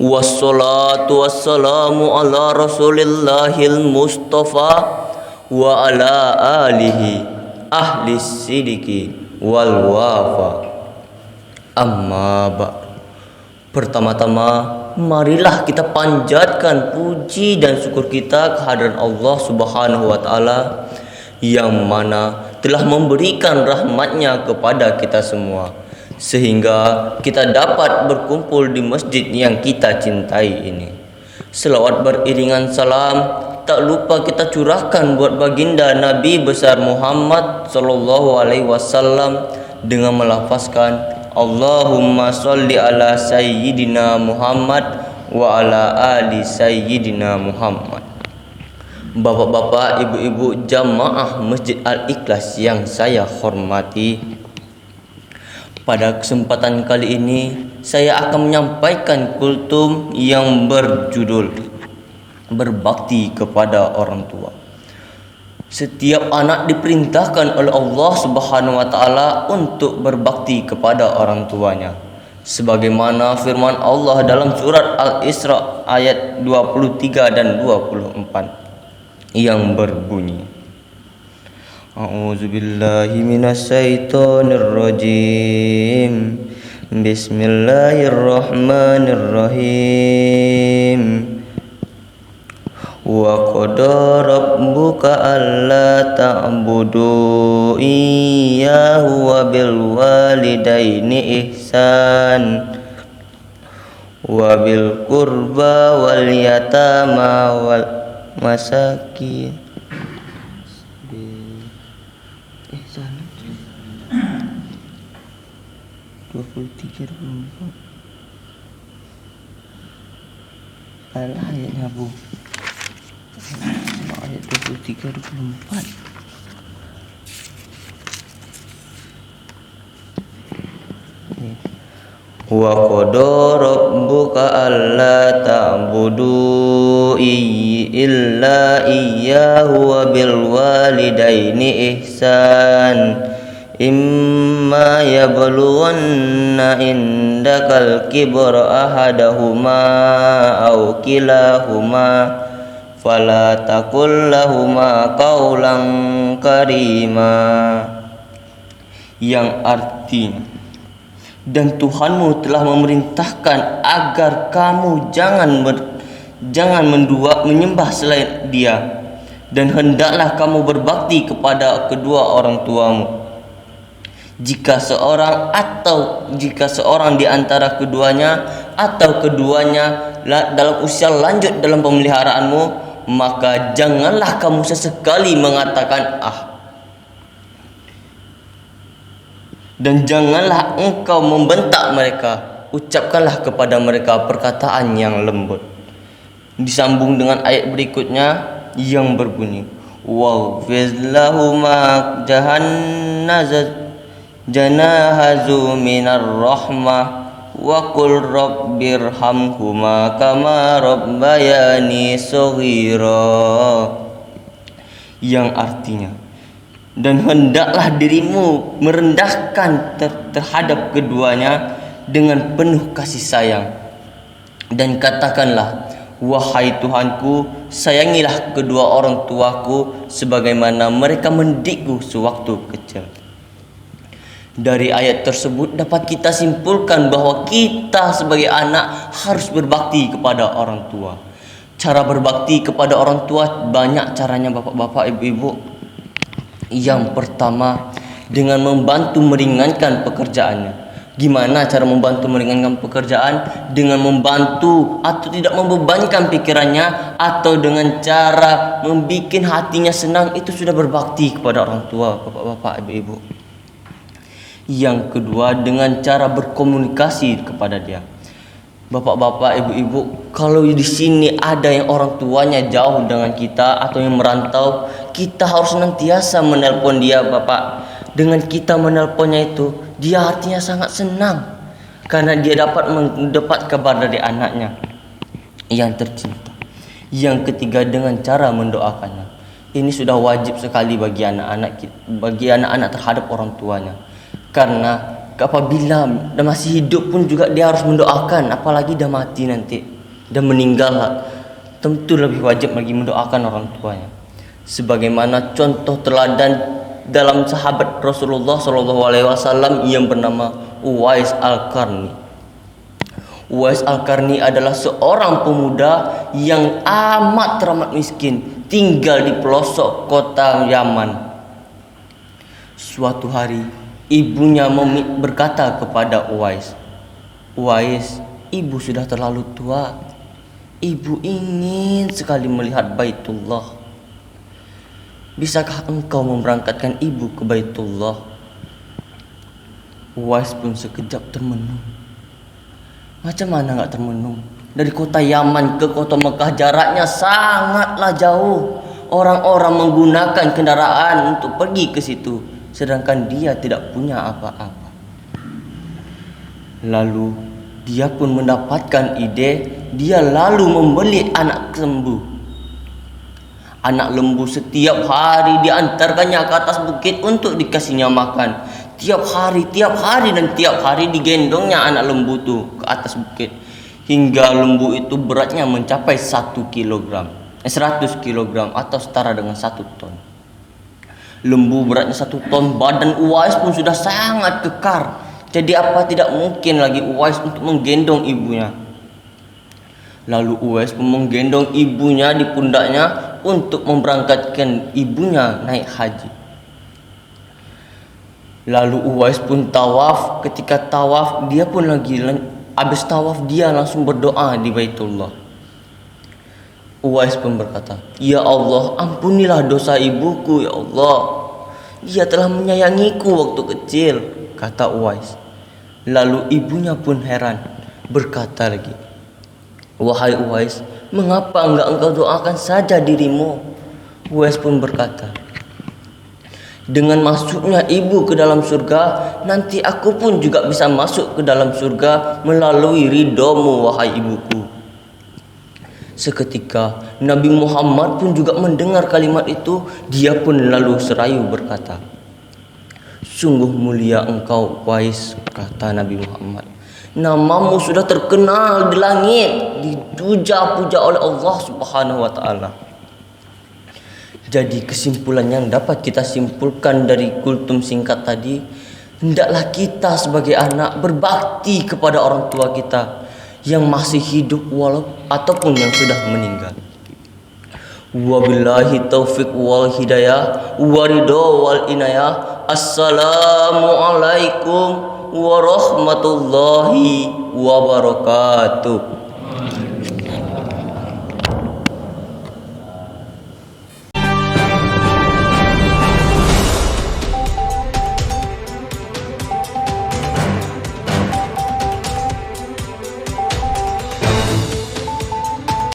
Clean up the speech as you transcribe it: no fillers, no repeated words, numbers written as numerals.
Wassalatu wassalamu ala rasulillahil mustafa wa ala alihi ahli sidiki wal wafa. Amma ba'd. Pertama-tama marilah kita panjatkan puji dan syukur kita kehadiran Allah Subhanahu wa taala yang mana telah memberikan rahmatnya kepada kita semua sehingga kita dapat berkumpul di masjid yang kita cintai ini. Selawat beriringan salam tak lupa kita curahkan buat baginda Nabi besar Muhammad sallallahu alaihi wasallam dengan melafazkan Allahumma sholli ala sayyidina Muhammad wa ala ali sayyidina Muhammad. Bapak-bapak, ibu-ibu jamaah Masjid Al-Ikhlas yang saya hormati, pada kesempatan kali ini saya akan menyampaikan kultum yang berjudul Berbakti kepada Orang Tua. Setiap anak diperintahkan oleh Allah Subhanahu wa taala untuk berbakti kepada orang tuanya. Sebagaimana firman Allah dalam surat Al-Isra ayat 23 dan 24 yang berbunyi, A'udzubillahi minasyaitonirrajim. Bismillahirrahmanirrahim. Wa qada rabbuka alla ta'budu iyyahu wa bil walidaini ihsan wa bil qurba wal yatama wal masakin. 23 24 salah ayatnya Bu, ayat 23 24. Wa qada rabbuka alla ta'budu illa iyyahu wa bil walidaini ihsan imma yablughanna indakal kibra ahadahuma aw kilahuma fala taqul lahuma qawlan karima, yang artinya, dan Tuhanmu telah memerintahkan agar kamu jangan menyembah selain Dia, dan hendaklah kamu berbakti kepada kedua orang tuamu. Jika seorang di antara keduanya atau keduanya dalam usia lanjut dalam pemeliharaanmu, maka janganlah kamu sesekali mengatakan dan janganlah engkau membentak mereka. Ucapkanlah kepada mereka perkataan yang lembut. Disambung dengan ayat berikutnya yang berbunyi, waghfir lahuma janahazu minar rahmah wa qul rabbirhamhuma kama rabbayani shaghira, yang artinya, dan hendaklah dirimu merendahkan terhadap keduanya dengan penuh kasih sayang, dan katakanlah, wahai Tuhanku, sayangilah kedua orang tuaku sebagaimana mereka mendidikku sewaktu kecil. Dari ayat tersebut dapat kita simpulkan bahwa kita sebagai anak harus berbakti kepada orang tua. Cara berbakti kepada orang tua banyak caranya bapak-bapak, ibu-ibu. Yang pertama, dengan membantu meringankan pekerjaannya. Gimana cara membantu meringankan pekerjaan? Dengan membantu atau tidak membebankan pikirannya, atau dengan cara membuat hatinya senang, itu sudah berbakti kepada orang tua, bapak-bapak, ibu-ibu. Yang kedua, dengan cara berkomunikasi kepada dia. Bapak-bapak, ibu-ibu, kalau di sini ada yang orang tuanya jauh dengan kita atau yang merantau, kita harus senantiasa menelpon dia, Bapak. Dengan kita menelponnya itu, dia hatinya sangat senang karena dia dapat mendapat kabar dari anaknya yang tercinta. Yang ketiga, dengan cara mendoakannya. Ini sudah wajib sekali bagi anak-anak terhadap orang tuanya. Karena apabila dia masih hidup pun juga dia harus mendoakan, apalagi dia mati nanti, dia meninggal, tentu lebih wajib lagi mendoakan orang tuanya. Sebagaimana contoh teladan dalam sahabat Rasulullah SAW yang bernama Uwais Al-Qarni. Uwais Al-Qarni adalah seorang pemuda yang amat teramat miskin, tinggal di pelosok kota Yaman. Suatu hari ibunya berkata kepada Uwais, "Uwais, ibu sudah terlalu tua. Ibu ingin sekali melihat Baitullah. Bisakah engkau memberangkatkan ibu ke Baitullah?" Uwais pun sekejap termenung. Macam mana gak termenung? Dari kota Yaman ke kota Mekah jaraknya sangatlah jauh. Orang-orang menggunakan kendaraan untuk pergi ke situ, sedangkan dia tidak punya apa-apa. Lalu dia pun mendapatkan ide, dia lalu membeli anak lembu. Anak lembu setiap hari diantarkannya ke atas bukit untuk dikasihnya makan. Tiap hari dan tiap hari digendongnya anak lembu itu ke atas bukit. Hingga lembu itu beratnya mencapai 100 kg atau setara dengan 1 ton. Lembu beratnya 1 ton, badan Uwais pun sudah sangat kekar. Jadi apa tidak mungkin lagi Uwais untuk menggendong ibunya. Lalu Uwais pun menggendong ibunya di pundaknya untuk memberangkatkan ibunya naik haji. Lalu Uwais pun tawaf. Ketika tawaf, dia pun habis tawaf dia langsung berdoa di Baitullah. Uwais pun berkata, "Ya Allah, ampunilah dosa ibuku, ya Allah. Dia telah menyayangiku waktu kecil," kata Uwais. Lalu ibunya pun heran, berkata lagi, "Wahai Uwais, mengapa enggak engkau doakan saja dirimu?" Uwais pun berkata, "Dengan masuknya ibu ke dalam surga, nanti aku pun juga bisa masuk ke dalam surga melalui ridhomu, wahai ibuku." Seketika Nabi Muhammad pun juga mendengar kalimat itu. Dia pun lalu serayu berkata, "Sungguh mulia engkau Uwais," kata Nabi Muhammad. "Namamu sudah terkenal di langit, dipuja-puja oleh Allah Subhanahu wa taala." Jadi kesimpulan yang dapat kita simpulkan dari kultum singkat tadi, hendaklah kita sebagai anak berbakti kepada orang tua kita yang masih hidup ataupun yang sudah meninggal. Wabillahi taufiq wal hidayah waridho wal inayah. Assalamualaikum warahmatullahi wabarakatuh.